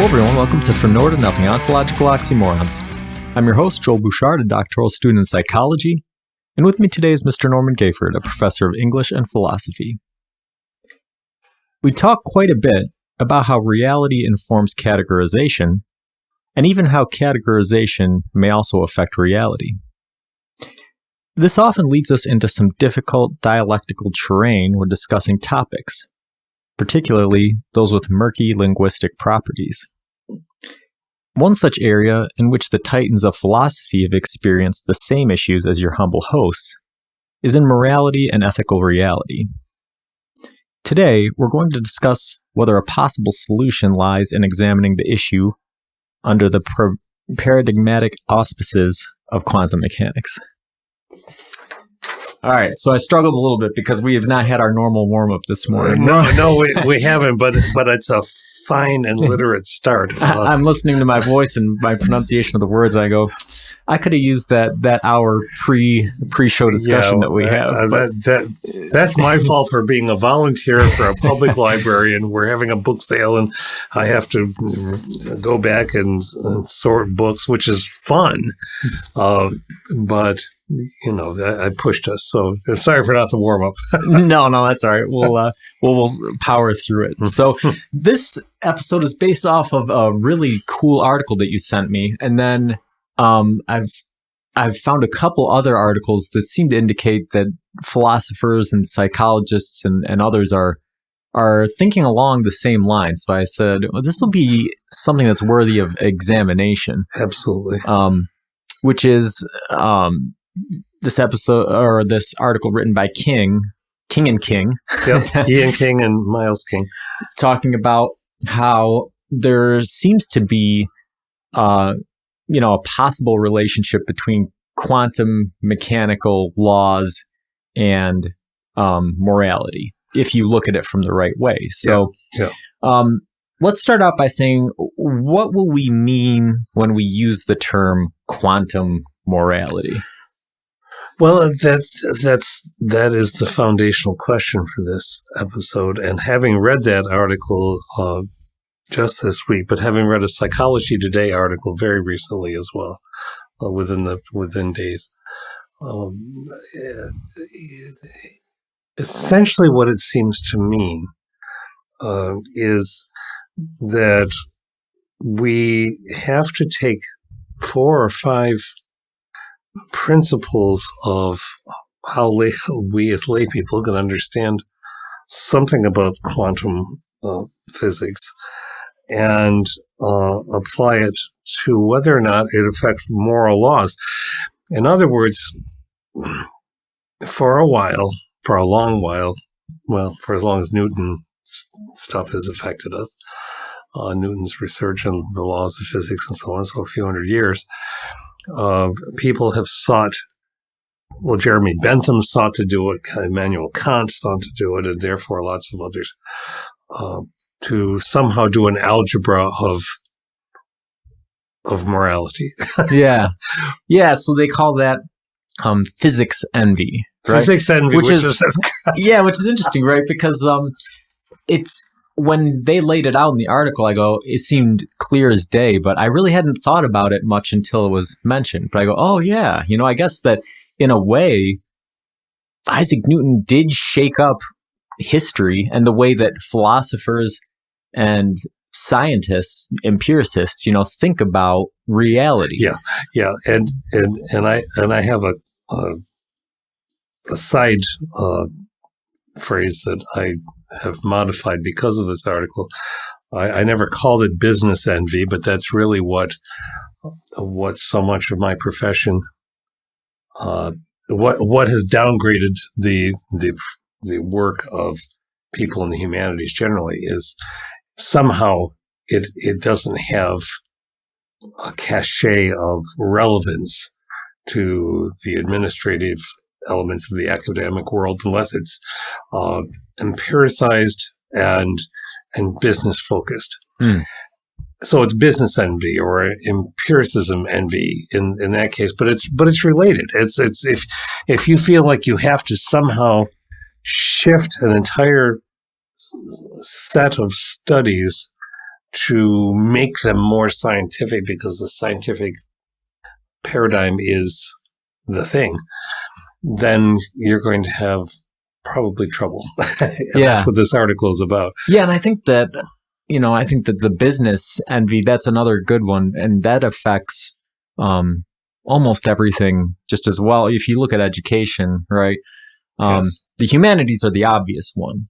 Hello everyone, welcome to From Nowhere to Nothing, Ontological Oxymorons. I'm your host, Joel Bouchard, a doctoral student in psychology, and with me today is Mr. Norman Gayford, a professor of English and philosophy. We talk quite a bit about how reality informs categorization, and even how categorization may also affect reality. This often leads us into some difficult dialectical terrain when discussing topics, particularly those with murky linguistic properties. One such area in which the titans of philosophy have experienced the same issues as your humble hosts is in morality and ethical reality. Today, we're going to discuss whether a possible solution lies in examining the issue under the paradigmatic auspices of quantum mechanics. All right, so I struggled a little bit because we have not had our normal warm-up this morning. No, we haven't, but it's a fine and literate start. I'm listening to my voice and my pronunciation of the words, and I go, I could have used that hour pre-show discussion that we have. That's my fault for being a volunteer for a public library, and we're having a book sale, and I have to go back and sort books, which is fun, but you know, I pushed us, so sorry for not the warm up. No, that's all right. We'll power through it. So this episode is based off of a really cool article that you sent me, and then I've found a couple other articles that seem to indicate that philosophers and psychologists and others are thinking along the same lines. So I said, well, this will be something that's worthy of examination. Absolutely. Which is this episode or this article written by King and King. Yep. Ian King and Miles King. Talking about how there seems to be a possible relationship between quantum mechanical laws and morality, if you look at it from the right way. So let's start out by saying, what will we mean when we use the term quantum morality? Well, that is the foundational question for this episode. And having read that article just this week, but having read a Psychology Today article very recently as well, within days, essentially what it seems to mean is that we have to take 4 or 5 principles of how we as lay people can understand something about quantum physics and apply it to whether or not it affects moral laws. In other words, for a long while, well, for as long as Newton stuff has affected us, Newton's research on the laws of physics and so on, so a few hundred years, people have sought, well, Jeremy Bentham sought to do it, Immanuel Kant sought to do it, and therefore lots of others, to somehow do an algebra of morality. Yeah. So they call that physics envy, right? Physics envy, which is interesting, right? Because it's, when they laid it out in the article, I go, it seemed clear as day, but I really hadn't thought about it much until it was mentioned. But I go, oh yeah, I guess that in a way, Isaac Newton did shake up history and the way that philosophers and scientists, empiricists, think about reality. Yeah, and I have a side phrase that I have modified because of this article. I never called it business envy, but that's really what so much of my profession, what has downgraded the work of people in the humanities generally is somehow it doesn't have a cachet of relevance to the administrative elements of the academic world unless it's empiricized and business focused. So it's business envy or empiricism envy in that case, but it's related. It's if you feel like you have to somehow shift an entire set of studies to make them more scientific because the scientific paradigm is the thing, then you're going to have probably trouble. That's what this article is about. Yeah, and I think that the business envy, that's another good one, and that affects almost everything just as well. If you look at education, right? Yes. The humanities are the obvious one.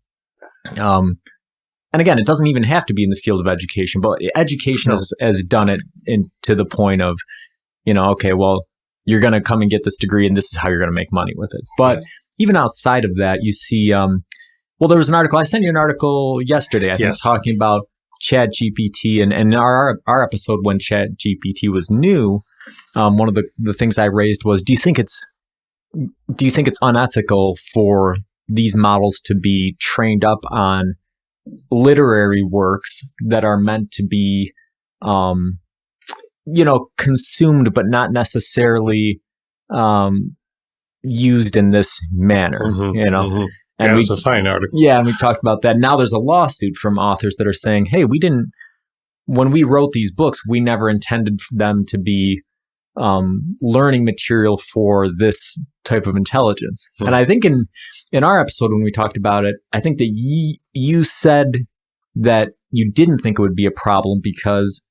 And again, it doesn't even have to be in the field of education, but education has done it to the point of, okay, well, you're going to come and get this degree and this is how you're going to make money with it. But even outside of that, you see, there was an article, I sent you an article yesterday, I think, talking about ChatGPT, and in our episode when ChatGPT was new, one of the things I raised was, do you think it's unethical for these models to be trained up on literary works that are meant to be, consumed, but not necessarily used in this manner, Mm-hmm. And it's a fine article. Yeah, and we talked about that. Now there's a lawsuit from authors that are saying, hey, when we wrote these books, we never intended them to be learning material for this type of intelligence. Hmm. And I think in our episode when we talked about it, I think that you said that you didn't think it would be a problem because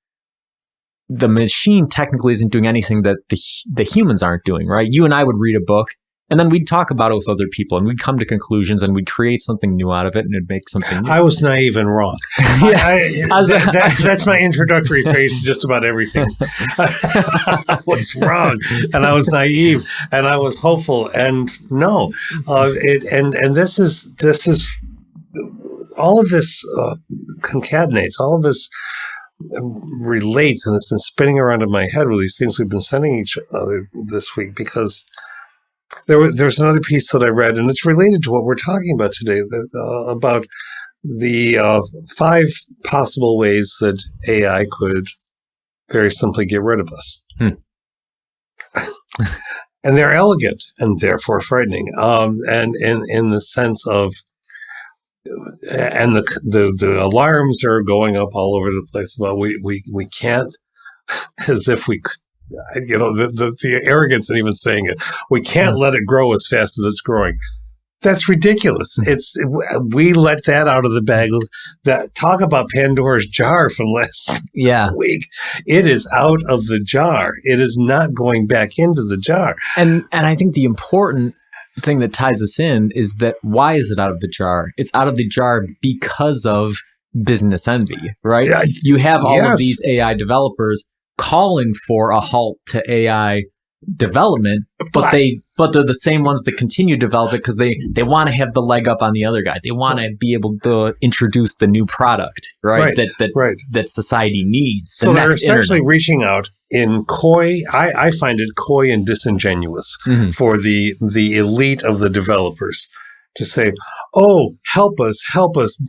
the machine technically isn't doing anything that the humans aren't doing, right? You and I would read a book and then we'd talk about it with other people and we'd come to conclusions and we'd create something new out of it and it'd make something new. I was naive and wrong. That's my introductory phase to just about everything. What's wrong? And I was naive and I was hopeful and no. And this is all of this concatenates, all of this relates, and it's been spinning around in my head with these things we've been sending each other this week because there's another piece that I read, and it's related to what we're talking about today, about the 5 possible ways that AI could very simply get rid of us. And they're elegant and therefore frightening. And in the sense of, and the alarms are going up all over the place about we can't, as if we could, the arrogance in even saying it, we can't let it grow as fast as it's growing. That's ridiculous. We let that out of the bag. Talk about Pandora's jar from last week. It is out of the jar. It is not going back into the jar. And I think the important thing that ties us in is that why is it out of the jar? It's out of the jar because of business envy, right? You have all of these AI developers calling for a halt to AI development, but they're the same ones that continue to develop it because they want to have the leg up on the other guy. They want to be able to introduce the new product, right? That society needs. So they're essentially reaching out in coy. I find it coy and disingenuous for the elite of the developers to say, "Oh, help us,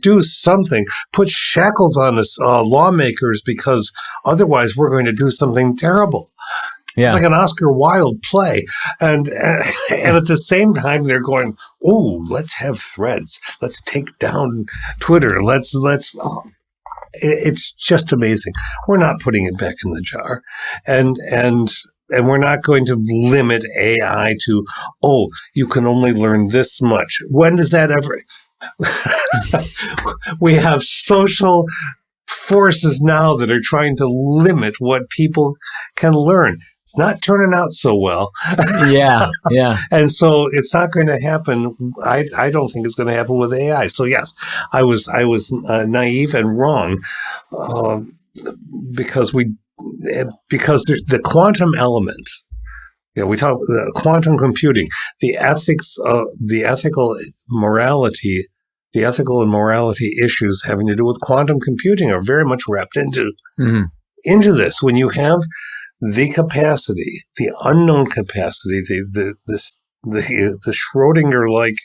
do something, put shackles on us, lawmakers, because otherwise we're going to do something terrible." Yeah. It's like an Oscar Wilde play. And at the same time, they're going, "Oh, let's have threads. Let's take down Twitter. It's just amazing." We're not putting it back in the jar. And we're not going to limit AI to, "Oh, you can only learn this much." When does that ever? We have social forces now that are trying to limit what people can learn. It's not turning out so well. Yeah. And so it's not going to happen. I don't think it's going to happen with AI. So yes, I was naive and wrong because the quantum element. We talk quantum computing, the ethical and morality issues having to do with quantum computing are very much wrapped into this. When you have the capacity, the unknown capacity, the Schrodinger-like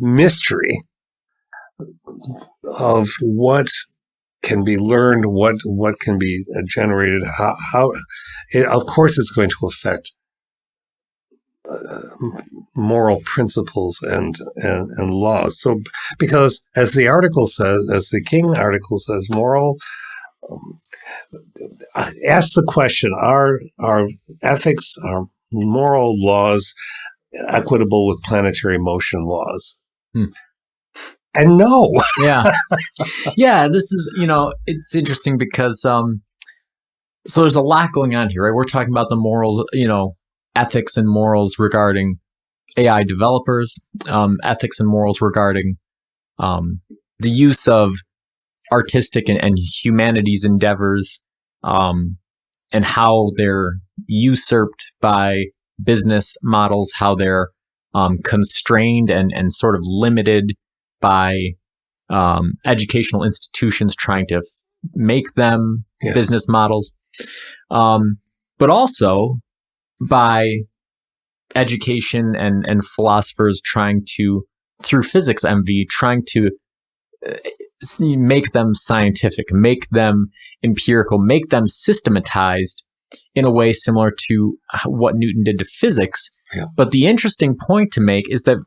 mystery of what can be learned, what can be generated, how of course it's going to affect moral principles and laws. So, because as the article says, as the King article says, ask the question: Are ethics, are moral laws equitable with planetary motion laws? And no. Yeah. Yeah, this is, it's interesting because so there's a lot going on here, right? We're talking about the morals, ethics and morals regarding AI developers, ethics and morals regarding the use of artistic and humanities endeavors, and how they're usurped by business models, how they're constrained and sort of limited by educational institutions trying to make them business models, but also by education and philosophers trying to, through physics envy, trying to make them scientific, make them empirical, make them systematized in a way similar to what Newton did to physics. Yeah. But the interesting point to make is that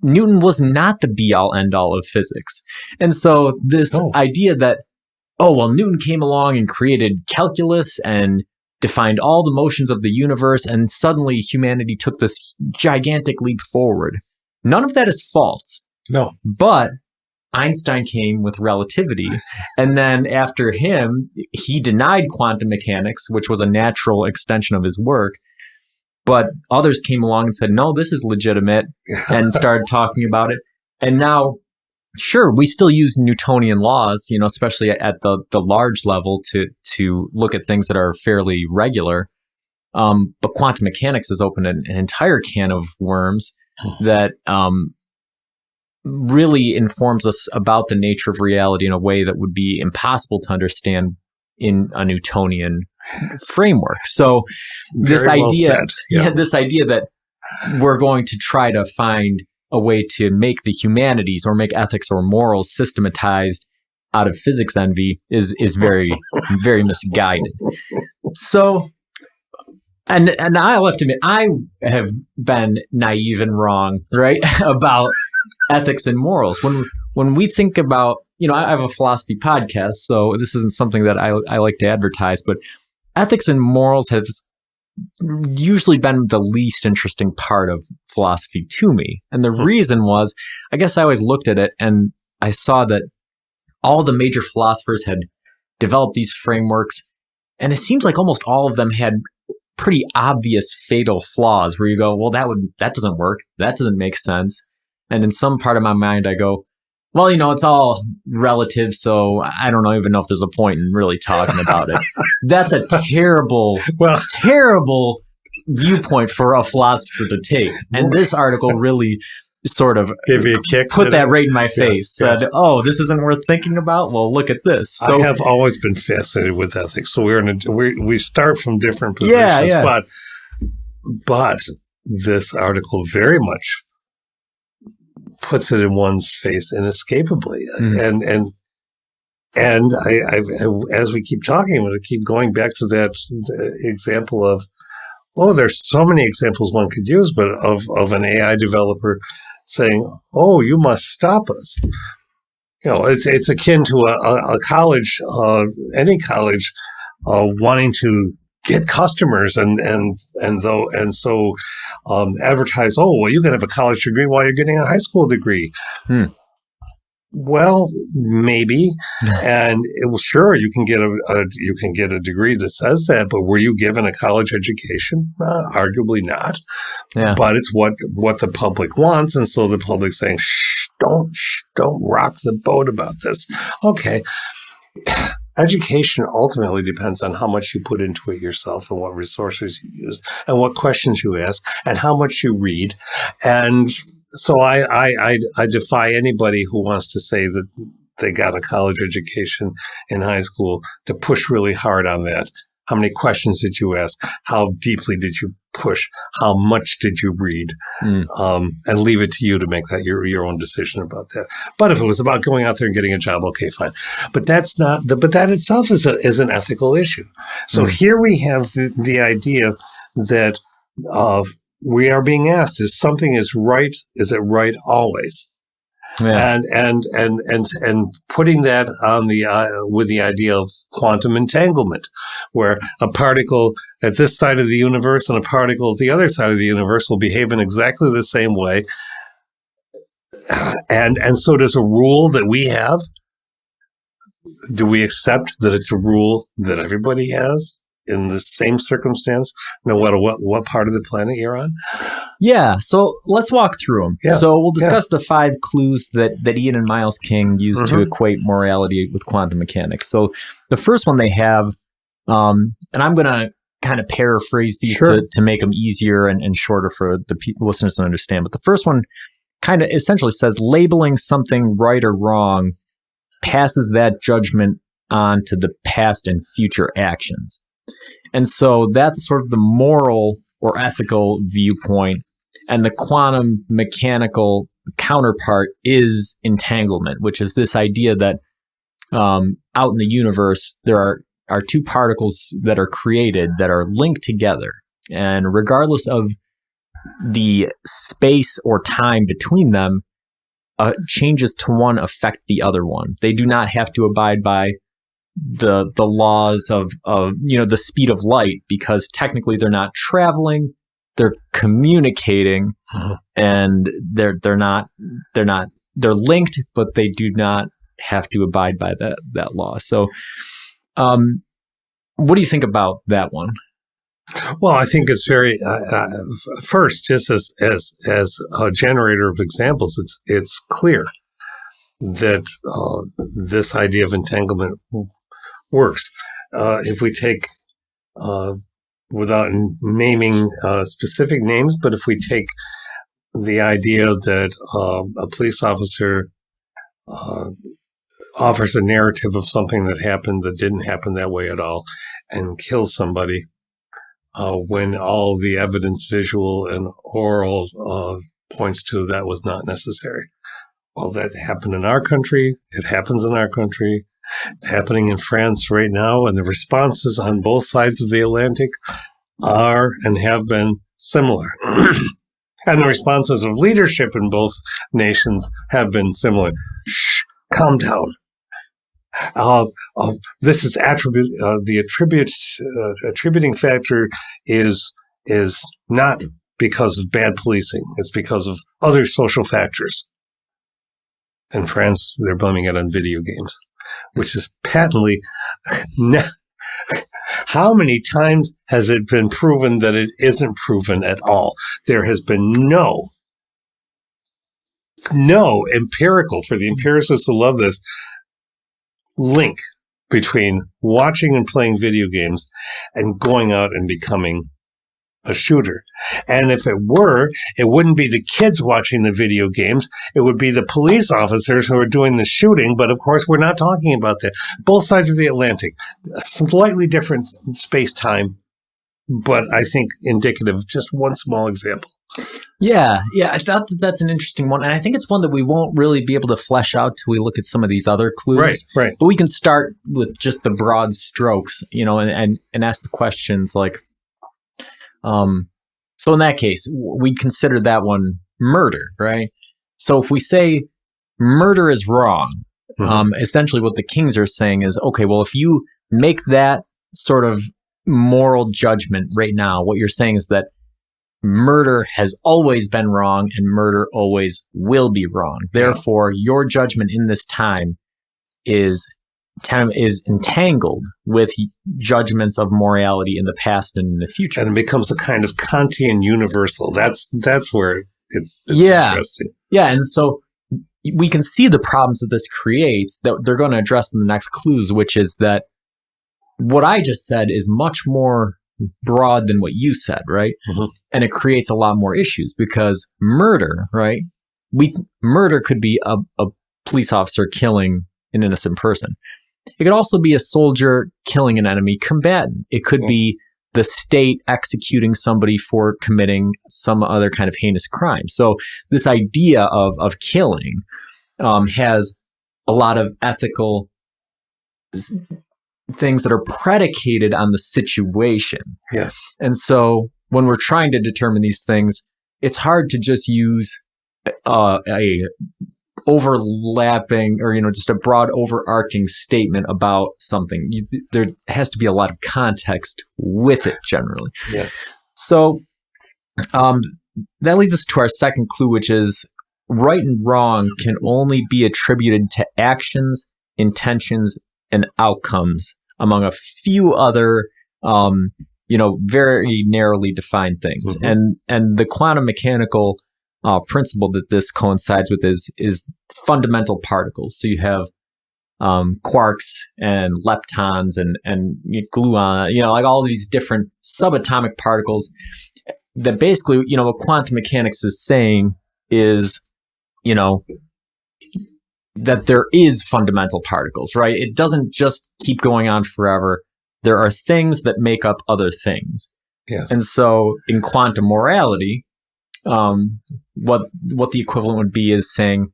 Newton was not the be-all, end-all of physics. And so this idea that, Newton came along and created calculus and defined all the motions of the universe, and suddenly humanity took this gigantic leap forward. None of that is false. No. But Einstein came with relativity, and then after him, he denied quantum mechanics, which was a natural extension of his work. But others came along and said, no, this is legitimate, and started talking about it. And now, sure, we still use Newtonian laws, especially at the large level to look at things that are fairly regular. But quantum mechanics has opened an entire can of worms that really informs us about the nature of reality in a way that would be impossible to understand in a Newtonian framework. So this idea that we're going to try to find a way to make the humanities or make ethics or morals systematized out of physics envy is very, very misguided. So, and I'll have to admit, I have been naive and wrong, right, about ethics and morals. When we think about, I have a philosophy podcast, so this isn't something that I like to advertise, but ethics and morals have usually been the least interesting part of philosophy to me. And the reason was, I guess I always looked at it and I saw that all the major philosophers had developed these frameworks, and it seems like almost all of them had pretty obvious fatal flaws where you go, well, that doesn't work. That doesn't make sense. And in some part of my mind, I go, well, it's all relative, so I don't even know if there's a point in really talking about it. That's a terrible viewpoint for a philosopher to take. And this article really sort of gave you a kick, put that right in my face, said, this isn't worth thinking about? Well, look at this. So, I have always been fascinated with ethics. So we start from different positions, but this article very much puts it in one's face inescapably. And I, as we keep talking, I'm going to keep going back to that example of, there's so many examples one could use, but of an AI developer saying, you must stop us. It's akin to a college, any college, wanting to get customers and so advertise, you can have a college degree while you're getting a high school degree. Well, maybe, and sure, you can get a degree that says that, but were you given a college education? Arguably not. Yeah. But it's what the public wants, and so the public's saying, don't rock the boat about this. Okay. Education ultimately depends on how much you put into it yourself and what resources you use and what questions you ask and how much you read. And so I defy anybody who wants to say that they got a college education in high school to push really hard on that. How many questions did you ask? How deeply did you push? How much did you read? And leave it to you to make that your own decision about that. But if it was about going out there and getting a job, okay, fine. But that's not. But that itself is an ethical issue. So here we have the idea that we are being asked, is something is right? Is it right always? Yeah. And putting that on with the idea of quantum entanglement, where a particle at this side of the universe and a particle at the other side of the universe will behave in exactly the same way. And so does a rule that we have. Do we accept that it's a rule that everybody has in the same circumstance, no matter what part of the planet you're on? Yeah, so let's walk through them. Yeah. So we'll discuss the 5 clues that Ian and Miles King used to equate morality with quantum mechanics. So the first one they have, and I'm going to kind of paraphrase these to make them easier and shorter for the listeners to understand. But the first one kind of essentially says labeling something right or wrong passes that judgment on to the past and future actions. And so that's sort of the moral or ethical viewpoint. And the quantum mechanical counterpart is entanglement, which is this idea that out in the universe, there are 2 particles that are created that are linked together. And regardless of the space or time between them, changes to one affect the other one. They do not have to abide by the laws of the speed of light, because technically they're not traveling, they're communicating, and they're linked, but they do not have to abide by that law. So what do you think about that one? Well, I think it's very first, just as a generator of examples, it's clear that this idea of entanglement works. If we take, without naming specific names, but if we take the idea that a police officer offers a narrative of something that happened that didn't happen that way at all and kills somebody, when all the evidence, visual and oral, points to that was not necessary. Well, that happened in our country. It happens in our country. It's happening in France right now, and the responses on both sides of the Atlantic are and have been similar. And the responses of leadership in both nations have been similar. Shh, calm down. This is attributing factor is not because of bad policing. It's because of other social factors. In France, they're blaming it on video games, which is patently. How many times has it been proven that it isn't proven at all? There has been no empirical, for the empiricists who love this, link between watching and playing video games and going out and becoming a shooter. And if it were, it wouldn't be the kids watching the video games. It would be the police officers who are doing the shooting. But of course, we're not talking about that. Both sides of the Atlantic, slightly different space-time, but I think indicative of just one small example. Yeah, I thought that's an interesting one. And I think it's one that we won't really be able to flesh out till we look at some of these other clues. Right. But we can start with just the broad strokes, and ask the questions like, so in that case, we'd consider that one murder, right? So if we say murder is wrong, essentially what the Kings are saying is, okay, well, if you make that sort of moral judgment right now, what you're saying is that murder has always been wrong and murder always will be wrong. Therefore, your judgment in this time is entangled with judgments of morality in the past and in the future. And it becomes a kind of Kantian universal. That's where it's interesting. Yeah, and so we can see the problems that this creates that they're going to address in the next clues, which is that what I just said is much more broad than what you said, right? And it creates a lot more issues because murder, right? Murder could be a police officer killing an innocent person. It could also be a soldier killing an enemy combatant. It could be the state executing somebody for committing some other kind of heinous crime. So this idea of killing has a lot of ethical things that are predicated on the situation. Yes. And so when we're trying to determine these things, it's hard to just use a overlapping or, just a broad overarching statement about something. There has to be a lot of context with it generally. Yes. So that leads us to our second clue, which is right and wrong can only be attributed to actions, intentions, and outcomes, among a few other, very narrowly defined things. Mm-hmm. And the quantum mechanical principle that this coincides with is fundamental particles. So you have quarks and leptons and gluon, like all these different subatomic particles that basically, what quantum mechanics is saying is, that there is fundamental particles, right? It doesn't just keep going on forever. There are things that make up other things. Yes. And so in quantum morality, what the equivalent would be is saying,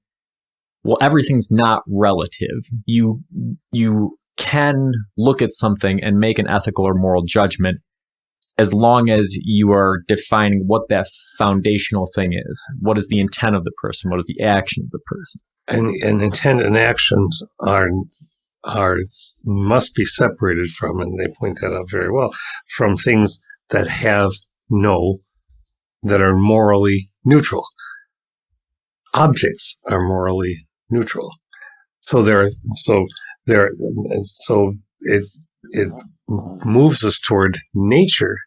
well, everything's not relative. You can look at something and make an ethical or moral judgment as long as you are defining what that foundational thing is. What is the intent of the person? What is the action of the person? And intent and actions must be separated from, and they point that out very well, from things that are morally neutral. Objects are morally neutral. So it moves us toward nature.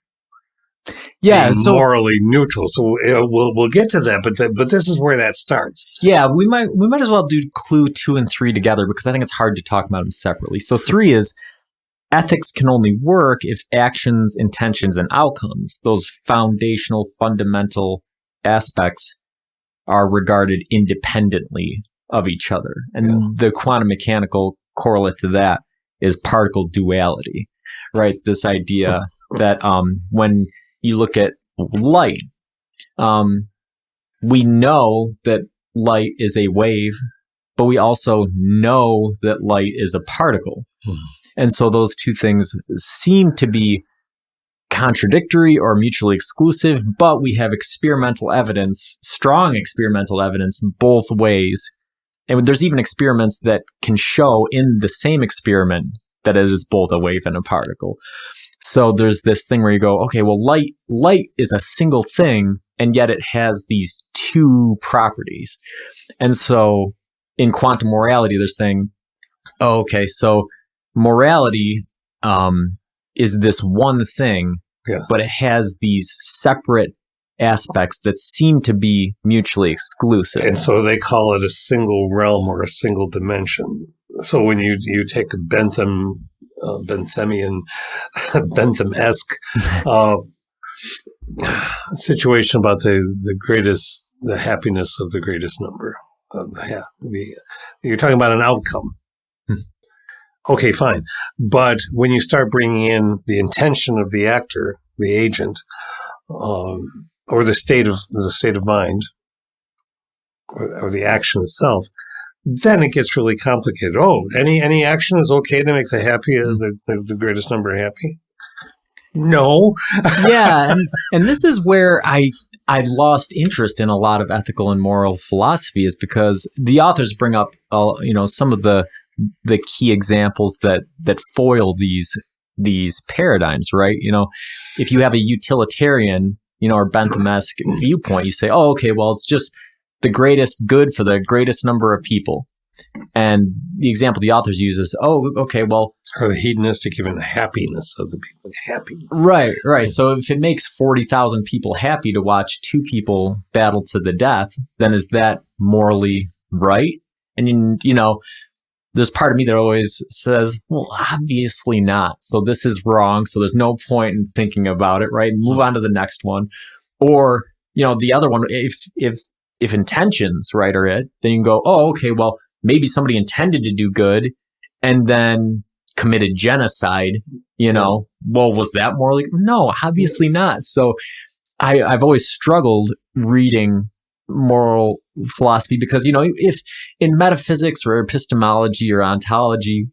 Yeah, so morally neutral. So we'll get to that, but this is where that starts. Yeah, we might as well do clue 2 and 3 together because I think it's hard to talk about them separately. So 3 is ethics can only work if actions, intentions, and outcomes, those foundational, fundamental aspects, are regarded independently of each other. And the quantum mechanical correlate to that is particle duality, right? This idea that when you look at light, we know that light is a wave, but we also know that light is a particle. And so those two things seem to be contradictory or mutually exclusive, but we have experimental evidence, strong experimental evidence both ways. And there's even experiments that can show in the same experiment that it is both a wave and a particle. So there's this thing where you go, okay, well, light is a single thing, and yet it has these two properties. And so in quantum morality, they're saying, oh, okay, so morality is this one thing, but it has these separate aspects that seem to be mutually exclusive. And so they call it a single realm or a single dimension. So when you take a Benthamian, Bentham-esque situation about the happiness of the greatest number. You're talking about an outcome. Okay, fine. But when you start bringing in the intention of the actor, the agent, or the state of mind, or the action itself, then it gets really complicated. Oh, any action is okay to make the greatest number happy? No. Yeah, and this is where I lost interest in a lot of ethical and moral philosophy, is because the authors bring up some of the key examples that foil these paradigms, right? If you have a utilitarian, or Bentham-esque viewpoint, you say, oh, okay, well, it's just the greatest good for the greatest number of people. And the example the authors use is, oh, okay, well... Or the hedonistic, even the happiness of the people. Happiness. Right. So if it makes 40,000 people happy to watch two people battle to the death, then is that morally right? And, there's part of me that always says, well, obviously not. So this is wrong. So there's no point in thinking about it, right? Move on to the next one. Or, the other one, if intentions, right, are it, then you can go, oh, okay, well, maybe somebody intended to do good and then committed genocide, well, was that morally? No, obviously not. So I've always struggled reading moral philosophy because, if in metaphysics or epistemology or ontology,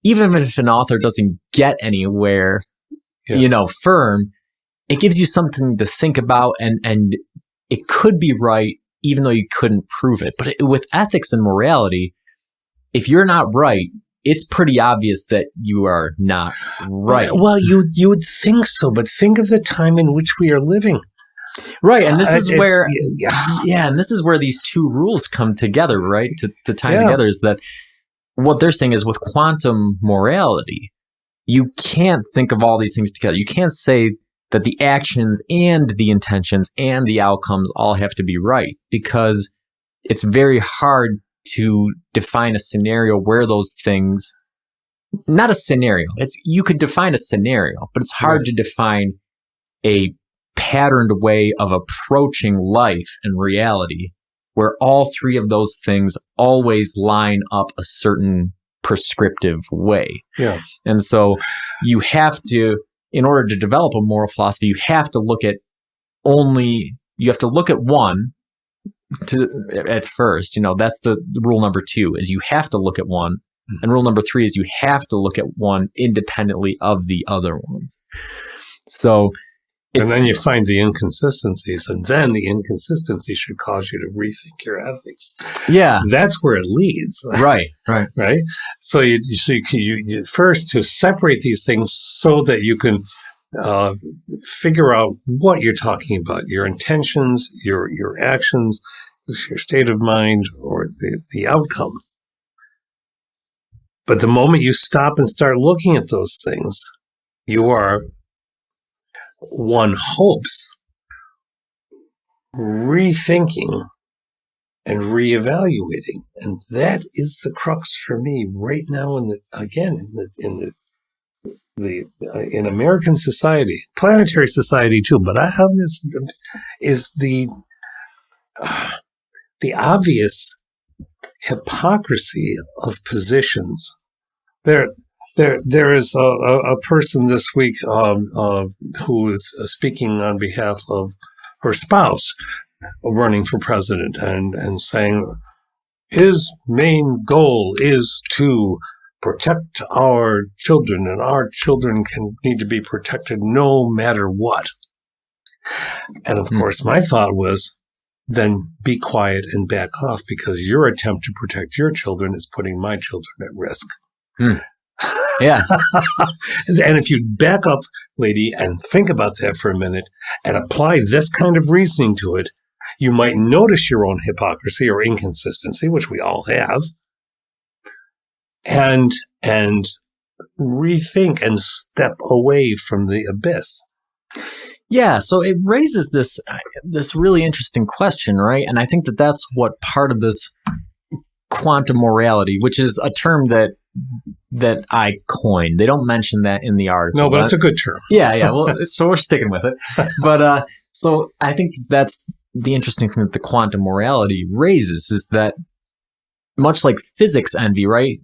even if an author doesn't get anywhere, firm, it gives you something to think about, and it could be right even though you couldn't prove it. But with ethics and morality, if you're not right, it's pretty obvious that you are not right. Well, you would think so, but think of the time in which we are living. Right, and this is where, and this is where these two rules come together, right? To tie together is that what they're saying is with quantum morality, you can't think of all these things together. You can't say that the actions and the intentions and the outcomes all have to be right, because it's very hard to define a scenario where those things, not a scenario, you could define a scenario, but it's hard to define a patterned way of approaching life and reality where all three of those things always line up a certain prescriptive way. Yeah. And so you have to, in order to develop a moral philosophy, you have to look at one at first. That's the rule number 2 is you have to look at one. And rule number 3 is you have to look at one independently of the other ones. So and then you find the inconsistencies, and then the inconsistency should cause you to rethink your ethics. Yeah. That's where it leads. Right. Right? So you first to separate these things so that you can figure out what you're talking about, your intentions, your actions, your state of mind, or the outcome. But the moment you stop and start looking at those things, one hopes, rethinking and reevaluating, and that is the crux for me right now. In American society, planetary society too, but I have this is the obvious hypocrisy of positions. There is a person this week who is speaking on behalf of her spouse running for president and saying his main goal is to protect our children, and our children need to be protected no matter what. And of course, my thought was, then be quiet and back off, because your attempt to protect your children is putting my children at risk. Yeah. And if you back up, lady, and think about that for a minute and apply this kind of reasoning to it, you might notice your own hypocrisy or inconsistency, which we all have, and rethink and step away from the abyss. Yeah, so it raises this really interesting question, right? And I think that's what part of this quantum morality, which is a term that I coined. They don't mention that in the article. No, but it's a good term. Yeah. Well, so we're sticking with it. But so I think that's the interesting thing that the quantum morality raises, is that much like physics envy, right?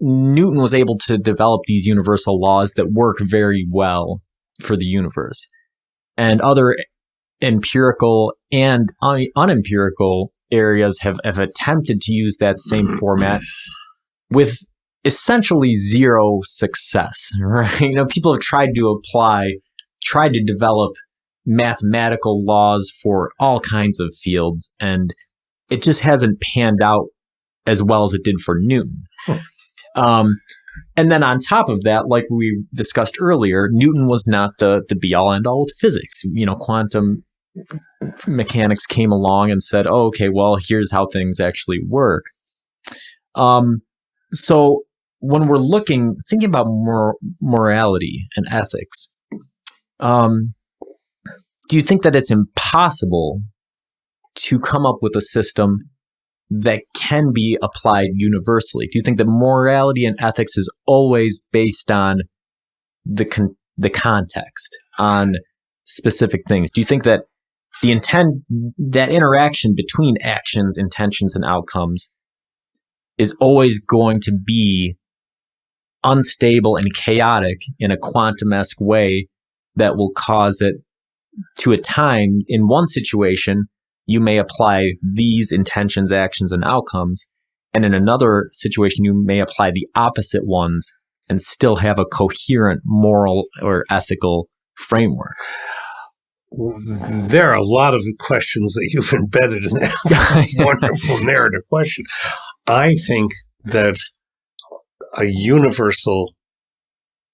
Newton was able to develop these universal laws that work very well for the universe. And other empirical and unempirical areas have attempted to use that same format with essentially zero success, right? People have tried to develop mathematical laws for all kinds of fields, and it just hasn't panned out as well as it did for Newton. And then on top of that, like we discussed earlier, Newton was not the be-all, end-all with physics. Quantum mechanics came along and said, oh, okay, well, here's how things actually work. So when we're thinking about morality and ethics, do you think that it's impossible to come up with a system that can be applied universally? Do you think that morality and ethics is always based on the context, on specific things? Do you think that that interaction between actions, intentions, and outcomes is always going to be unstable and chaotic in a quantum-esque way that will cause it to, a time, in one situation, you may apply these intentions, actions, and outcomes, and in another situation, you may apply the opposite ones and still have a coherent moral or ethical framework? There are a lot of questions that you've embedded in that wonderful narrative question. I think that a universal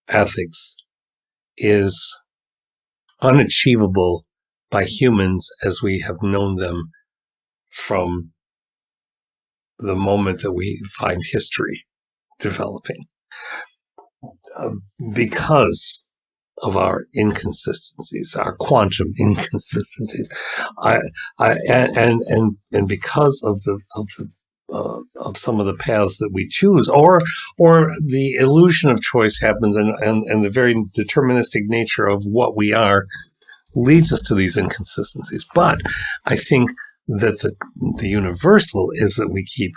ethics is unachievable by humans as we have known them from the moment that we find history developing. Because of our inconsistencies, our quantum inconsistencies, and because of of some of the paths that we choose, or the illusion of choice happens, and the very deterministic nature of what we are leads us to these inconsistencies. But I think that the universal is that we keep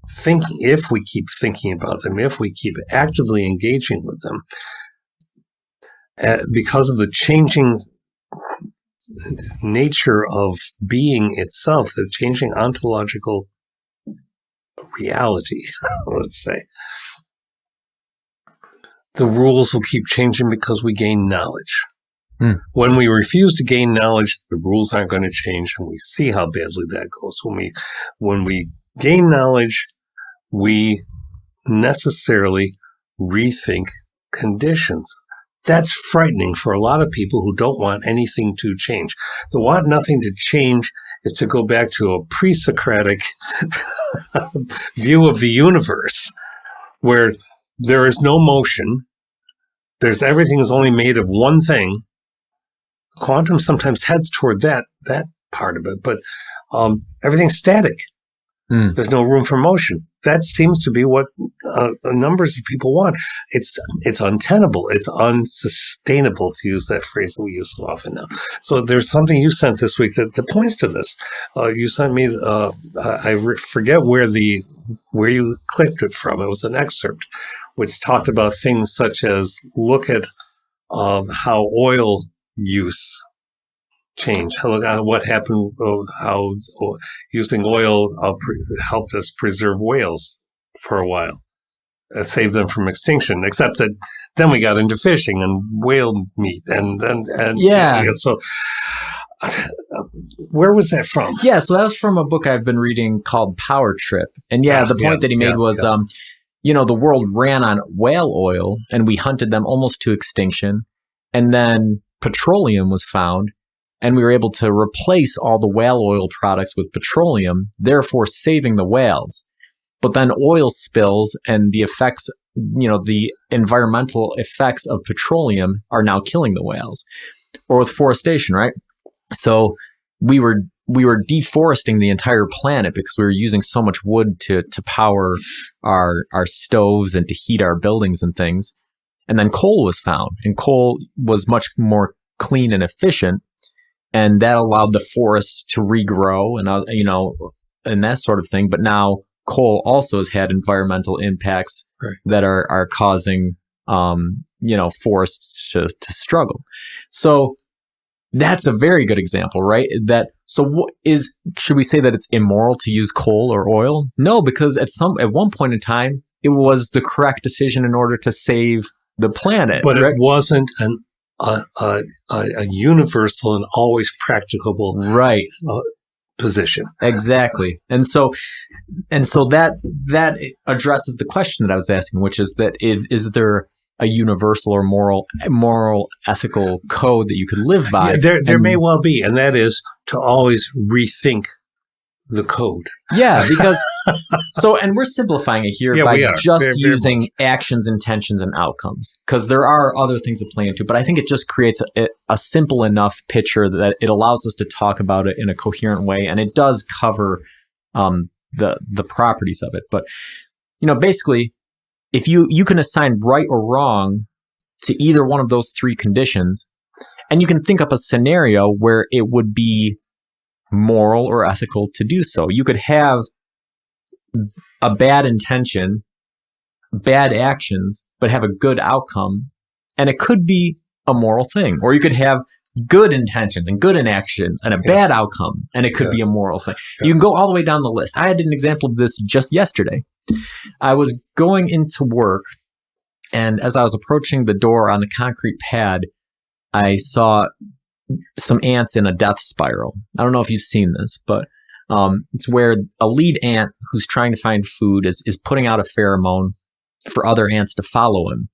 thinking, if we keep thinking about them, if we keep actively engaging with them, because of the changing nature of being itself, the changing ontological reality, let's say, the rules will keep changing because we gain knowledge. When we refuse to gain knowledge, the rules aren't going to change, and we see how badly that goes. When we gain knowledge, we necessarily rethink conditions. That's frightening for a lot of people who don't want anything to change. To want nothing to change is to go back to a pre-Socratic view of the universe, where there is no motion. Everything is only made of one thing. Quantum sometimes heads toward that part of it, but everything's static. There's no room for motion. That seems to be what numbers of people want. It's untenable. It's unsustainable, to use that phrase that we use so often now. So there's something you sent this week that points to this. You sent me, forget where you clipped it from. It was an excerpt which talked about things such as, look at how oil use changed. Look at what happened, how using oil helped us preserve whales for a while, saved them from extinction, except that then we got into fishing and whale meat. And so where was that from? Yeah, so that was from a book I've been reading called Power Trip. And the point that he made was, the world ran on whale oil, and we hunted them almost to extinction. And then petroleum was found, and we were able to replace all the whale oil products with petroleum, therefore saving the whales. But then oil spills and the effects, the environmental effects of petroleum are now killing the whales. Or with forestation, right? So we were deforesting the entire planet because we were using so much wood to power our stoves and to heat our buildings and things. And then coal was found, and coal was much more clean and efficient, and that allowed the forests to regrow and that sort of thing. But now coal also has had environmental impacts that are causing forests to struggle. So that's a very good example, right? Should we say that it's immoral to use coal or oil? No, because at one point in time, it was the correct decision in order to save the planet. But it wasn't a universal and always practicable position. Exactly. And so that addresses the question that I was asking, which is that is there a universal or moral ethical code that you could live by? Yeah, there may well be, and that is to always rethink the code. Yeah, because and we're simplifying it here by just using actions, intentions, and outcomes, because there are other things to play into, but I think it just creates a simple enough picture that it allows us to talk about it in a coherent way, and it does cover the properties of it. But basically, if you can assign right or wrong to either one of those three conditions, and you can think up a scenario where it would be moral or ethical to do so. You could have a bad intention, bad actions, but have a good outcome, and it could be a moral thing. Or you could have good intentions and good actions and a bad outcome, and it could be a moral thing. You can go all the way down the list. I had an example of this just yesterday. I was going into work, and as I was approaching the door on the concrete pad, I saw some ants in a death spiral. I don't know if you've seen this, but it's where a lead ant who's trying to find food is putting out a pheromone for other ants to follow him.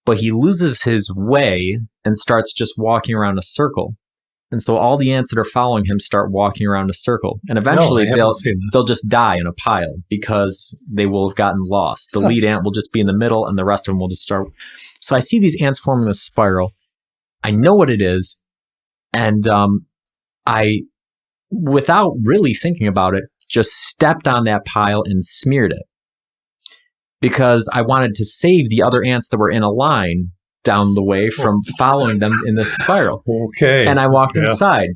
But he loses his way and starts just walking around a circle. And so all the ants that are following him start walking around a circle. And eventually they'll just die in a pile because they will have gotten lost. The lead ant will just be in the middle and the rest of them will just start. So I see these ants forming this spiral. I know what it is. And I, without really thinking about it, just stepped on that pile and smeared it. Because I wanted to save the other ants that were in a line down the way from following them in this spiral. Okay. And I walked inside.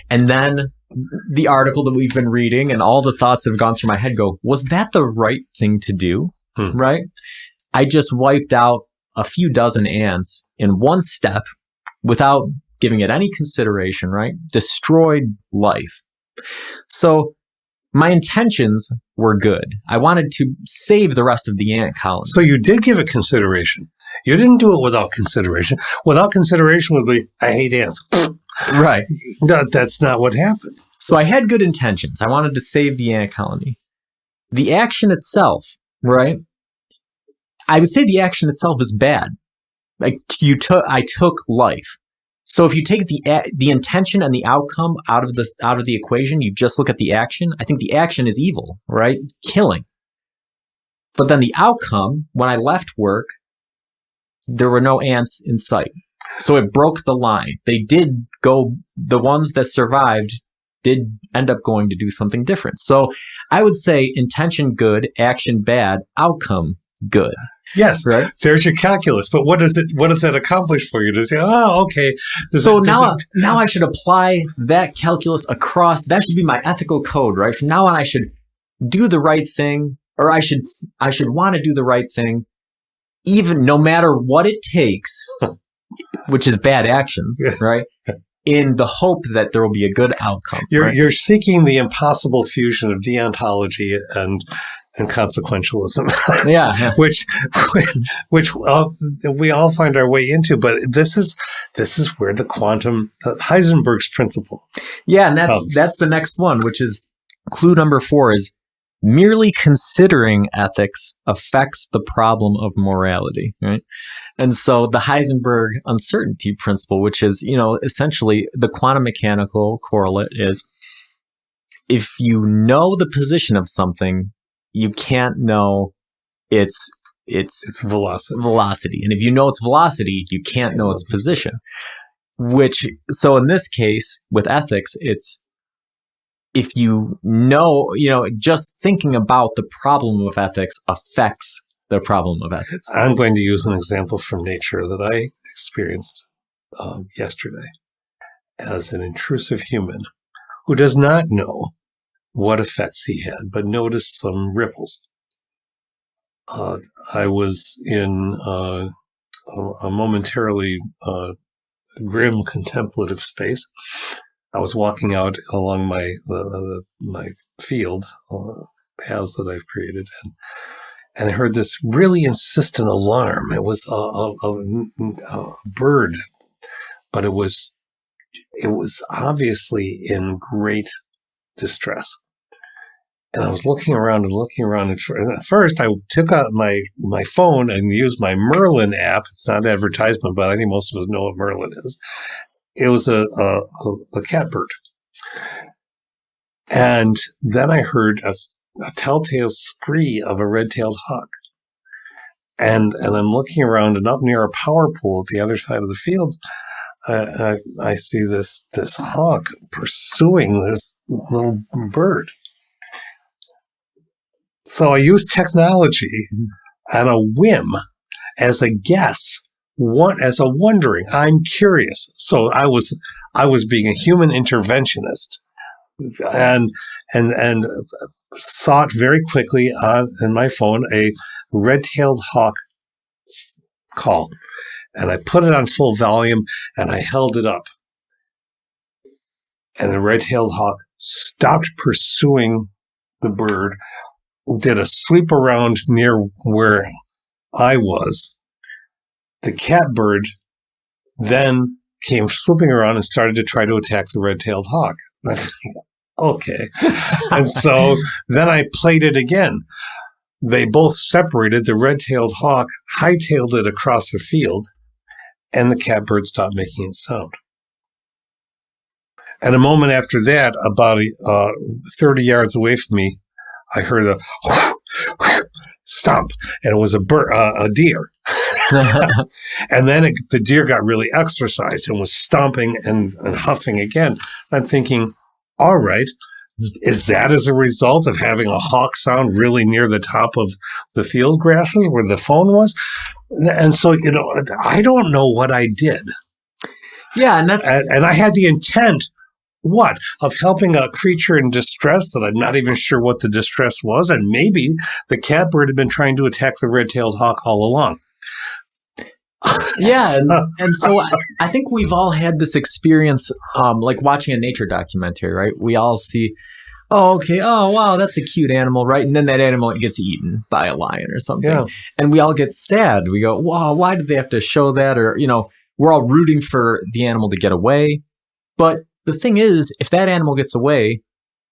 And then the article that we've been reading and all the thoughts that have gone through my head go, was that the right thing to do? Right? I just wiped out a few dozen ants in one step without giving it any consideration, right? Destroyed life. So my intentions were good. I wanted to save the rest of the ant colony. So you did give it consideration. You didn't do it without consideration. Without consideration would be, I hate ants. Right. No, that's not what happened. So I had good intentions. I wanted to save the ant colony. The action itself, right? I would say the action itself is bad. Like I took life. So if you take the intention and the outcome out of the equation, you just look at the action. I think the action is evil, right? Killing. But then the outcome, when I left work, there were no ants in sight. So it broke the line. They did go, the ones that survived did end up going to do something different. So I would say intention good, action bad, outcome good. Yes, right. There's your calculus. But what does that accomplish for you? To say, oh, okay. Now I should apply that calculus across. That should be my ethical code, right? From now on, I should do the right thing, or I should want to do the right thing, even no matter what it takes, which is bad actions, right? In the hope that there will be a good outcome. You're seeking the impossible fusion of deontology and consequentialism, which we all find our way into. But this is where the quantum Heisenberg's principle. Yeah, and that's the next one, which is clue number 4 is merely considering ethics affects the problem of morality, right? And so the Heisenberg uncertainty principle, which is, essentially the quantum mechanical correlate is if you know the position of something, you can't know its velocity. And if you know its velocity, you can't know its position. So in this case, with ethics, it's if you know, just thinking about the problem of ethics affects the problem of ethics. I'm going to use an example from nature that I experienced yesterday as an intrusive human who does not know what effects he had, but noticed some ripples. I was in a momentarily grim contemplative space. I was walking out along my field paths that I've created, and I heard this really insistent alarm. It was a bird, but it was obviously in great distress. And I was looking around. And at first, I took out my phone and used my Merlin app. It's not an advertisement, but I think most of us know what Merlin is. It was a catbird. And then I heard a telltale scree of a red-tailed hawk. And I'm looking around, and up near a power pole at the other side of the field, I see this hawk pursuing this little bird. So I used technology on a whim as a guess, as a wondering. I'm curious. So I was being a human interventionist, and sought very quickly in my phone a red-tailed hawk call, and I put it on full volume and I held it up, and the red-tailed hawk stopped pursuing the bird, did a sweep around near where I was. The catbird then came swooping around and started to try to attack the red-tailed hawk. Okay. And so then I played it again. They both separated. The red-tailed hawk hightailed it across the field, and the catbird stopped making its sound. And a moment after that, about 30 yards away from me, I heard a stomp, and it was a deer. And then the deer got really exercised and was stomping and huffing again. I'm thinking, all right, is that as a result of having a hawk sound really near the top of the field grasses where the phone was? And so, I don't know what I did. Yeah, and I had the intent, of helping a creature in distress that I'm not even sure what the distress was, and maybe the catbird had been trying to attack the red-tailed hawk all along. Yeah, and so I think we've all had this experience, like watching a nature documentary, right? We all see, oh, okay, oh, wow, that's a cute animal, right? And then that animal gets eaten by a lion or something. Yeah. And we all get sad. We go, wow, why did they have to show that? Or, we're all rooting for the animal to get away. But the thing is, if that animal gets away,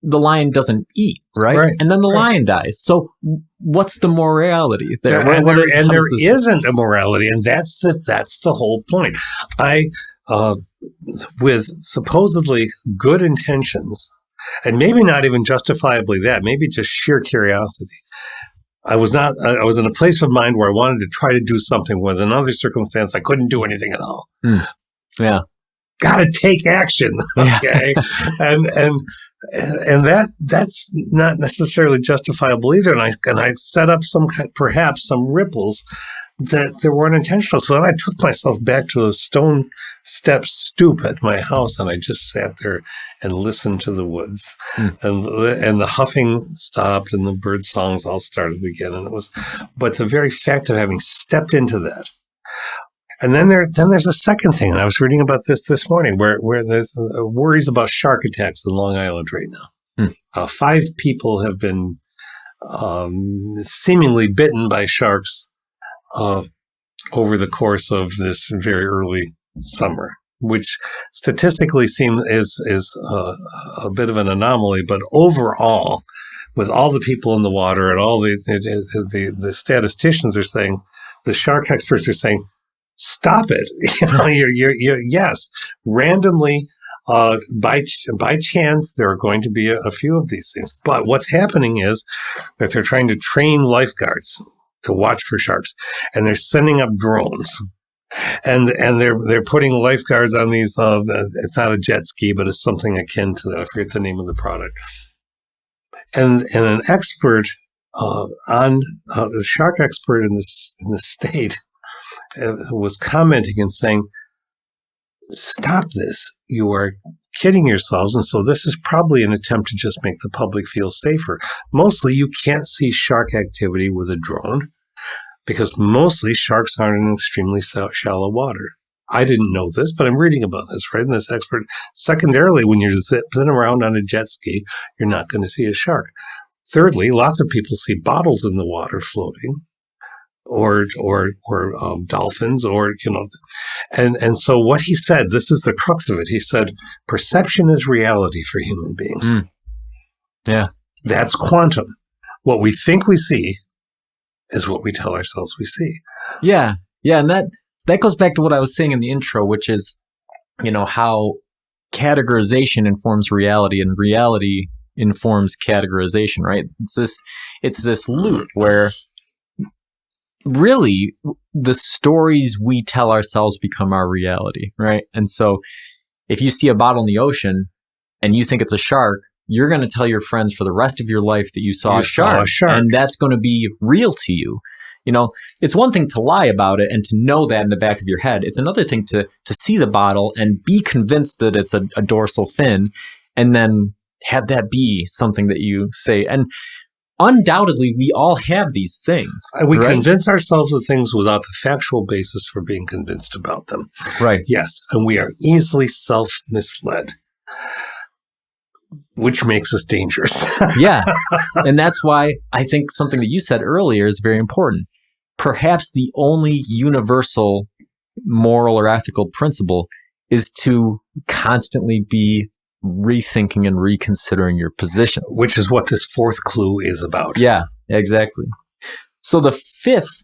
the lion doesn't eat, right? And then the lion dies. So what's the morality there? There isn't a morality, and that's the whole point. With supposedly good intentions, and maybe not even justifiably that, maybe just sheer curiosity. I was in a place of mind where I wanted to try to do something with another circumstance. I couldn't do anything at all. Yeah. Got to take action. Okay. And that's not necessarily justifiable either. And I set up perhaps some ripples that weren't intentional. So then I took myself back to a stone step stoop at my house, and I just sat there and listened to the woods. And the huffing stopped, and the bird songs all started again. But the very fact of having stepped into that. And then there's a second thing, and I was reading about this morning, where there's worries about shark attacks in Long Island right now. 5 people have been seemingly bitten by sharks over the course of this very early summer, which statistically is a bit of an anomaly, but overall, with all the people in the water and all the statisticians are saying, the shark experts are saying, stop it. You're yes, randomly, by chance, there are going to be a few of these things. But what's happening is that they're trying to train lifeguards to watch for sharks, and they're sending up drones, and they're putting lifeguards on these. It's not a jet ski, but it's something akin to that. I forget the name of the product. And an expert the shark expert in the state was commenting and saying, stop this. You are kidding yourselves. And so this is probably an attempt to just make the public feel safer. Mostly you can't see shark activity with a drone because mostly sharks are in extremely shallow water. I didn't know this, but I'm reading about this, right? And this expert, secondarily, when you're zipping around on a jet ski, you're not going to see a shark. Thirdly, lots of people see bottles in the water floating. Or dolphins, and so what he said, this is the crux of it. He said, perception is reality for human beings. Yeah. That's quantum. What we think we see is what we tell ourselves we see. Yeah. Yeah. And that goes back to what I was saying in the intro, which is, how categorization informs reality and reality informs categorization, right? It's this loop where really, the stories we tell ourselves become our reality, right? And so if you see a bottle in the ocean and you think it's a shark, you're going to tell your friends for the rest of your life that you saw a shark. And that's going to be real to you. It's one thing to lie about it and to know that in the back of your head. It's another thing to see the bottle and be convinced that it's a dorsal fin and then have that be something that you say. And undoubtedly, we all have these things. We convince ourselves of things without the factual basis for being convinced about them. Right. Yes. And we are easily self-misled, which makes us dangerous. Yeah. And that's why I think something that you said earlier is very important. Perhaps the only universal moral or ethical principle is to constantly be rethinking and reconsidering your positions. Which is what this fourth clue is about. Yeah, exactly. So the fifth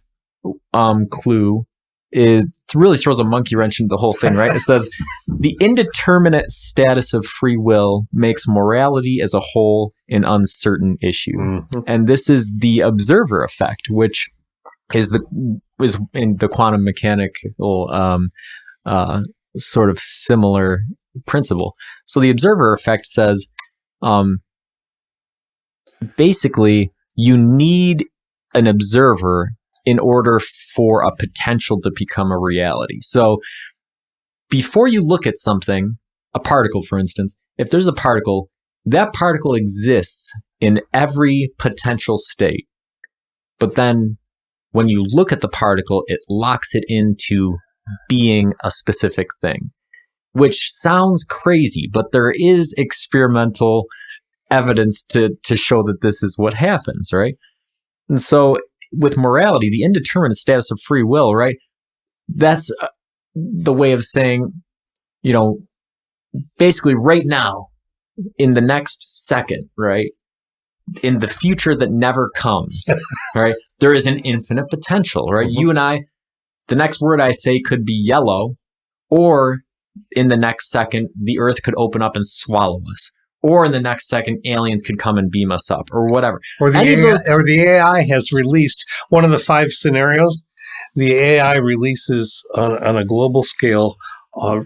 clue really throws a monkey wrench into the whole thing, right? It says, the indeterminate status of free will makes morality as a whole an uncertain issue. Mm-hmm. And this is the observer effect, which is in the quantum mechanical sort of similar principle. So the observer effect says, basically, you need an observer in order for a potential to become a reality. So before you look at something, a particle, for instance, if there's a particle, that particle exists in every potential state. But then when you look at the particle, it locks it into being a specific thing, which sounds crazy, but there is experimental evidence to show that this is what happens, right? And so with morality, the indeterminate status of free will, right? That's the way of saying, basically right now, in the next second, right? In the future that never comes, right? There is an infinite potential, right? Mm-hmm. You and I, the next word I say could be yellow, or in the next second, the earth could open up and swallow us. Or in the next second, aliens could come and beam us up, or whatever. Or the AI has released one of the 5 scenarios. The AI releases on a global scale,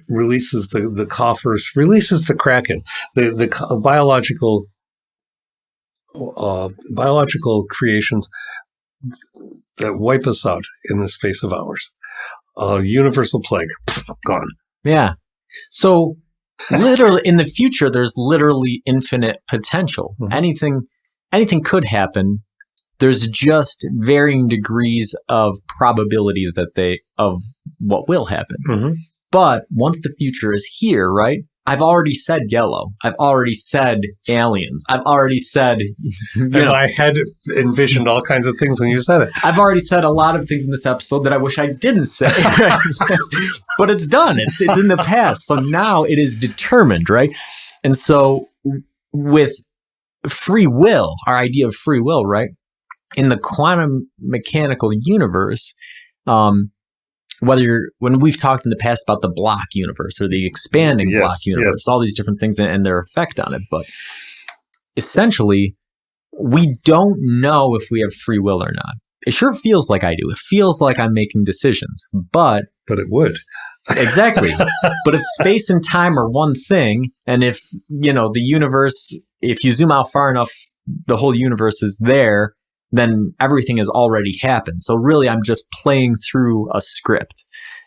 releases the coffers, releases the Kraken, the biological creations that wipe us out in the space of hours. Universal plague, gone. Yeah. So literally, in the future, there's literally infinite potential. Mm-hmm. Anything could happen. There's just varying degrees of probability of what will happen. Mm-hmm. But once the future is here, right? I've already said yellow. I've already said aliens. I've already said, I had envisioned all kinds of things when you said it. I've already said a lot of things in this episode that I wish I didn't say. But it's done. It's in the past. So now it is determined, right? And so with free will, our idea of free will, right? In the quantum mechanical universe, when we've talked in the past about the block universe or the expanding block universe, all these different things and their effect on it. But essentially, we don't know if we have free will or not. It sure feels like I do. It feels like I'm making decisions, but it would. Exactly. But if space and time are one thing, and if, the universe, if you zoom out far enough, the whole universe is there, then everything has already happened. So really, I'm just playing through a script,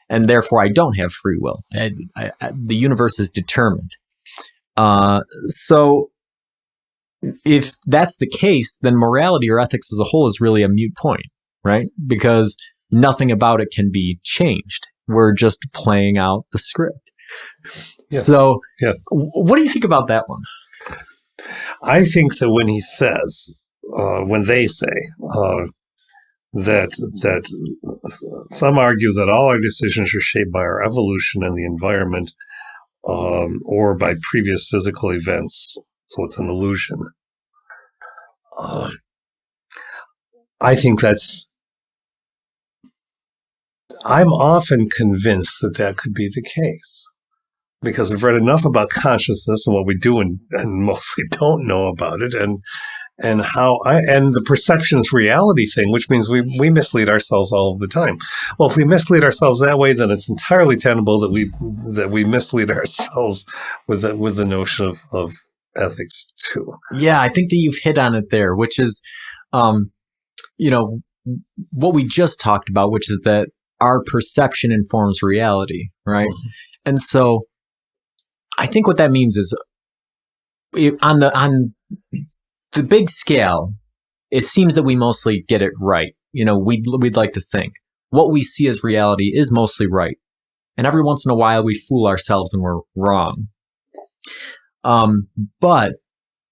and therefore I don't have free will. The universe is determined. So if that's the case, then morality or ethics as a whole is really a moot point, right? Because nothing about it can be changed. We're just playing out the script. Yeah. So what do you think about that one? I think so when he says, when they say that some argue that all our decisions are shaped by our evolution and the environment, or by previous physical events, so it's an illusion. I think I'm often convinced that could be the case, because I've read enough about consciousness and what we do and mostly don't know about it, and how and the perception's reality thing, which means we mislead ourselves all of the time. Well, if we mislead ourselves that way, then it's entirely tenable that we mislead ourselves with the notion of ethics too. Yeah, I think that you've hit on it there, which is, what we just talked about, which is that our perception informs reality, right? Mm-hmm. And so, I think what that means is, on the big scale, it seems that we mostly get it right. We'd like to think what we see as reality is mostly right, and every once in a while we fool ourselves and we're wrong. But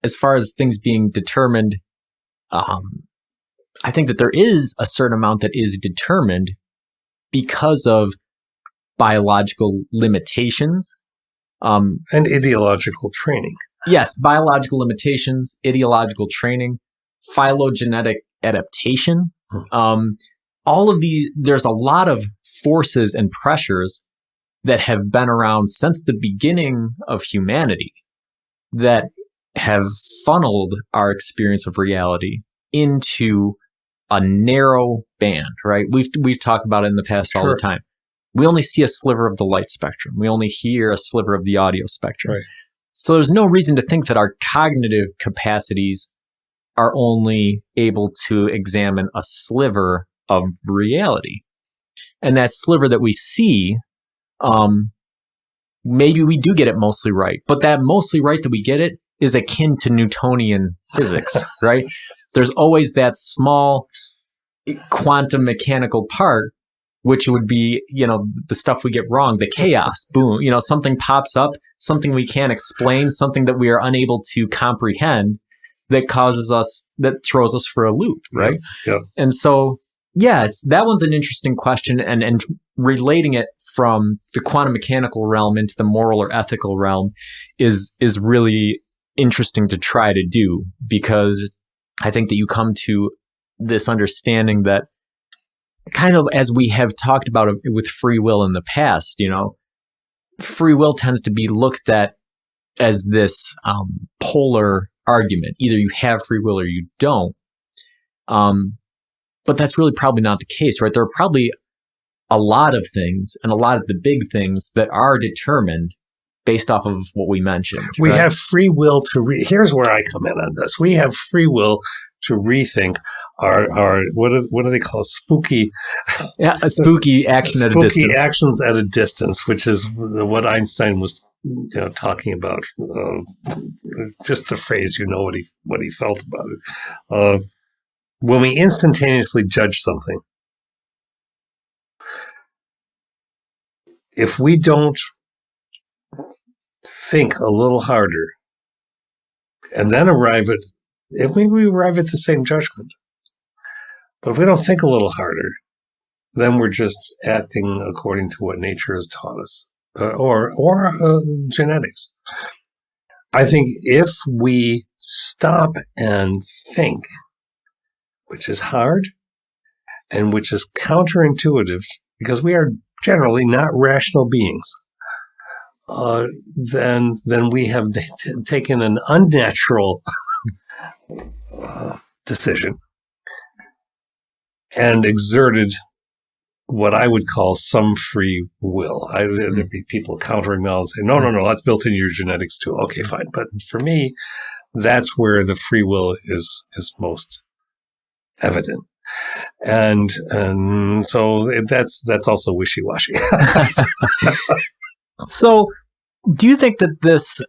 as far as things being determined, I think that there is a certain amount that is determined because of biological limitations. And ideological training. Yes, biological limitations, ideological training, phylogenetic adaptation. All of these, there's a lot of forces and pressures that have been around since the beginning of humanity that have funneled our experience of reality into a narrow band, right? We've talked about it in the past all the time. We only see a sliver of the light spectrum. We only hear a sliver of the audio spectrum. Right. So there's no reason to think that our cognitive capacities are only able to examine a sliver of reality. And that sliver that we see, maybe we do get it mostly right. But that mostly right that we get it is akin to Newtonian physics, right? There's always that small quantum mechanical part, which would be, the stuff we get wrong, the chaos, boom, something pops up, something we can't explain, something that we are unable to comprehend that throws us for a loop, right? Yeah. And so, that one's an interesting question, and relating it from the quantum mechanical realm into the moral or ethical realm is really interesting to try to do, because I think that you come to this understanding that, kind of as we have talked about it with free will in the past, free will tends to be looked at as this polar argument. Either you have free will or you don't. But that's really probably not the case, right? There are probably a lot of things, and a lot of the big things that are determined based off of what we mentioned. We have free will here's where I come in on this. We have free will to rethink our what do they call spooky? Yeah, a spooky action at a distance. Spooky actions at a distance, which is what Einstein was talking about. Just the phrase, what he felt about it. When we instantaneously judge something, if we don't think a little harder and then arrive at the same judgment. But if we don't think a little harder, then we're just acting according to what nature has taught us, or genetics. I think if we stop and think, which is hard and which is counterintuitive, because we are generally not rational beings, then we have taken an unnatural decision and exerted what I would call some free will. There'd be people countering now and say, no, that's built into your genetics too. Okay, fine. But for me, that's where the free will is most evident. And so that's also wishy-washy. So do you think that this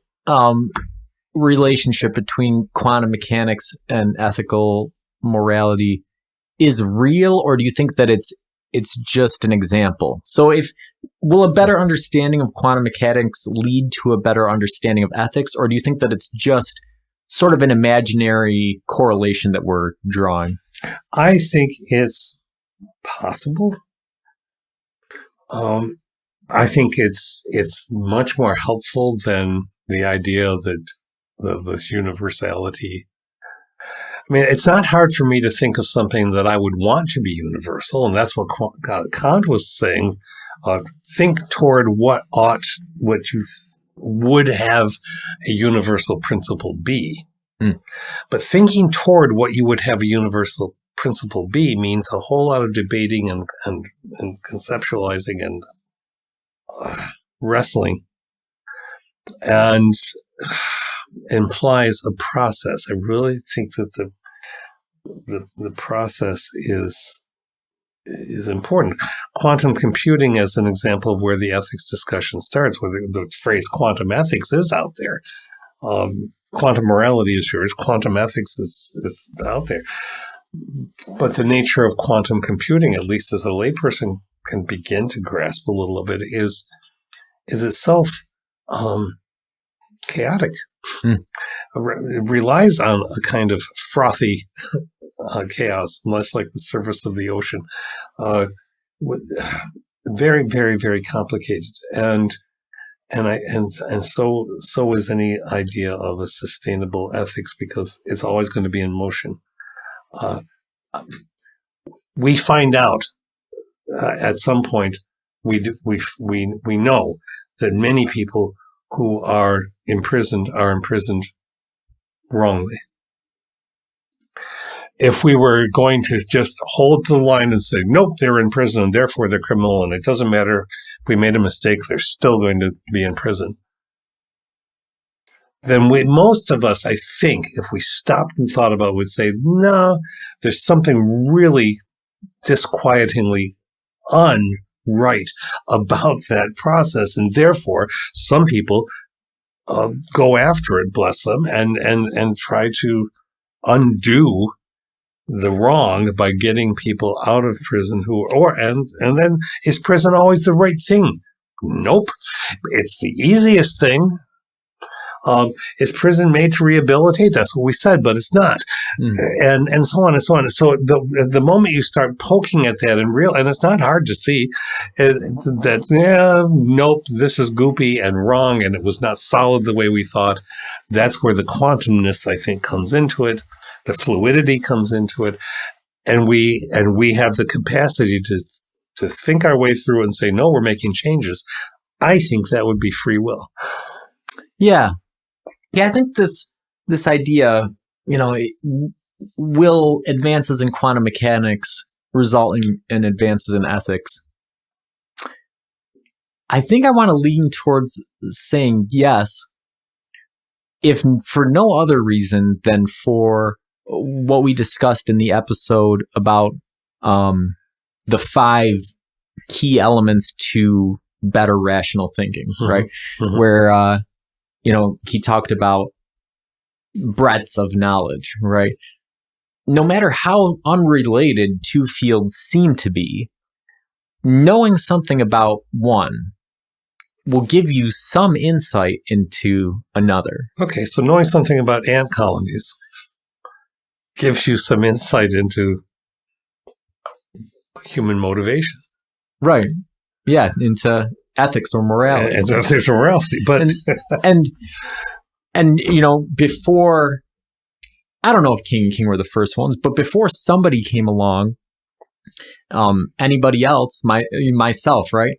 relationship between quantum mechanics and ethical morality is real, or do you think that it's just an example? So will a better understanding of quantum mechanics lead to a better understanding of ethics, or do you think that it's just sort of an imaginary correlation that we're drawing? I think it's possible. I think it's much more helpful than the idea that this universality. I mean, it's not hard for me to think of something that I would want to be universal, and that's what Kant was saying. Think toward what you would have a universal principle be. But thinking toward what you would have a universal principle be means a whole lot of debating and conceptualizing and wrestling, and implies a process. I really think that the process is important. Quantum computing is an example of where the ethics discussion starts, where the phrase quantum ethics is out there. Quantum morality is yours. Quantum ethics is out there. But the nature of quantum computing, at least as a layperson can begin to grasp a little of it, is itself chaotic. It relies on a kind of frothy chaos, much like the surface of the ocean. very, very, very complicated. So is any idea of a sustainable ethics, because it's always going to be in motion. We find out at some point, we know that many people who are imprisoned wrongly. If we were going to just hold the line and say, nope, they're in prison and therefore they're criminal, and it doesn't matter if we made a mistake, they're still going to be in prison, then most of us, I think, if we stopped and thought about it, would say, no, there's something really disquietingly unright about that process. And therefore, some people go after it, bless them, and try to undo the wrong by getting people out of prison and then is prison always the right thing? Nope. It's the easiest thing. Is prison made to rehabilitate? That's what we said, but it's not. And so on and so on. So the moment you start poking at that and it's not hard to see nope, this is goopy and wrong, and it was not solid the way we thought. That's where the quantumness, I think, comes into it. The fluidity comes into it, and we have the capacity to think our way through and say, no, we're making changes. I think that would be free will. Yeah. Yeah, I think this idea, will advances in quantum mechanics result in advances in ethics? I think I want to lean towards saying yes, if for no other reason than for what we discussed in the episode about the 5 key elements to better rational thinking, right? Mm-hmm. Where, he talked about breadth of knowledge, right? No matter how unrelated 2 fields seem to be, knowing something about one will give you some insight into another. Okay, so knowing something about ant colonies gives you some insight into human motivation. Right. Yeah, into ethics or morality. And ethics or morality. But and before, I don't know if King and King were the first ones, but before somebody came along, anybody else, myself, right,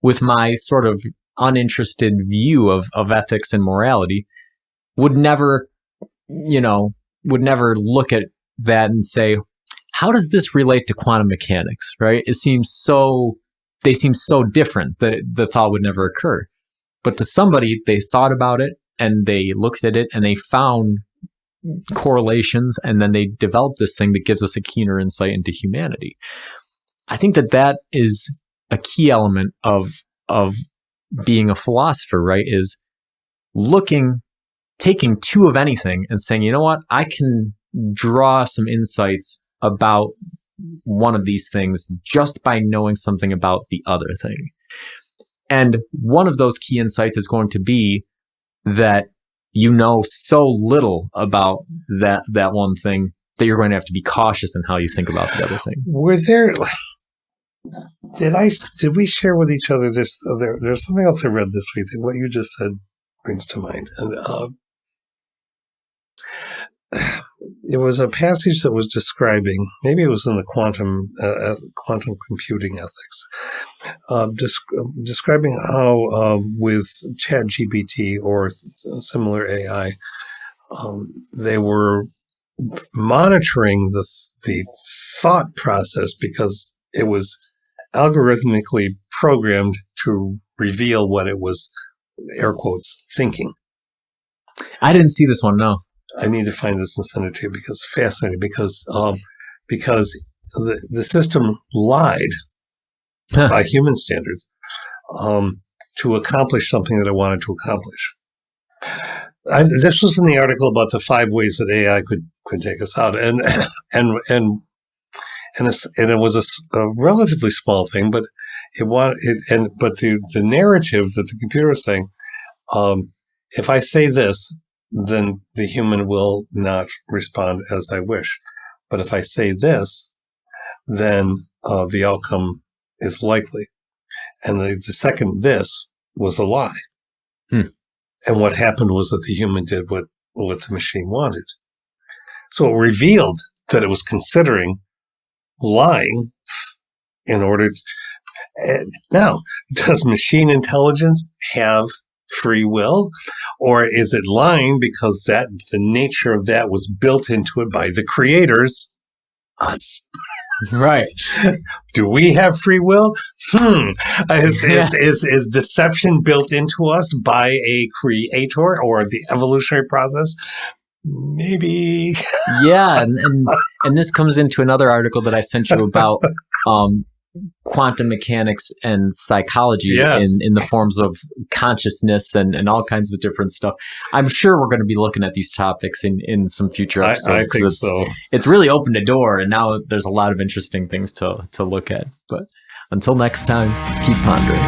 with my sort of uninterested view of ethics and morality, would never look at that and say, how does this relate to quantum mechanics, right? They seem so different that the thought would never occur. But to somebody, they thought about it and they looked at it and they found correlations, and then they developed this thing that gives us a keener insight into humanity. I think that is a key element of being a philosopher, right? Is taking 2 of anything and saying, you know what, I can draw some insights about one of these things just by knowing something about the other thing. And one of those key insights is going to be that you know so little about that one thing that you're going to have to be cautious in how you think about the other thing. Did we share with each other this? There's something else I read this week that what you just said brings to mind. And it was a passage that was describing, maybe it was in the quantum computing ethics, describing how with ChatGPT or similar AI, they were monitoring the thought process because it was algorithmically programmed to reveal what it was, air quotes, thinking. I didn't see this one, no. I need to find this and send it to you because it's fascinating. Because the system lied by human standards to accomplish something that it wanted to accomplish. This was in the article about the 5 ways that AI could take us out, and it was a relatively small thing, but the narrative that the computer was saying, if I say this, then the human will not respond as I wish. But if I say this, then the outcome is likely. And the second this was a lie. And what happened was that the human did what the machine wanted. So it revealed that it was considering lying in order to... Now, does machine intelligence have free will? Or is it lying because the nature of that was built into it by the creators, us? Right. Do we have free will? Is deception built into us by a creator or the evolutionary process? Maybe. Yeah, and this comes into another article that I sent you about quantum mechanics and psychology in the forms of consciousness and all kinds of different stuff. I'm sure we're going to be looking at these topics in some future episodes. I think so. It's really opened a door, and now there's a lot of interesting things to look at. But until next time, keep pondering.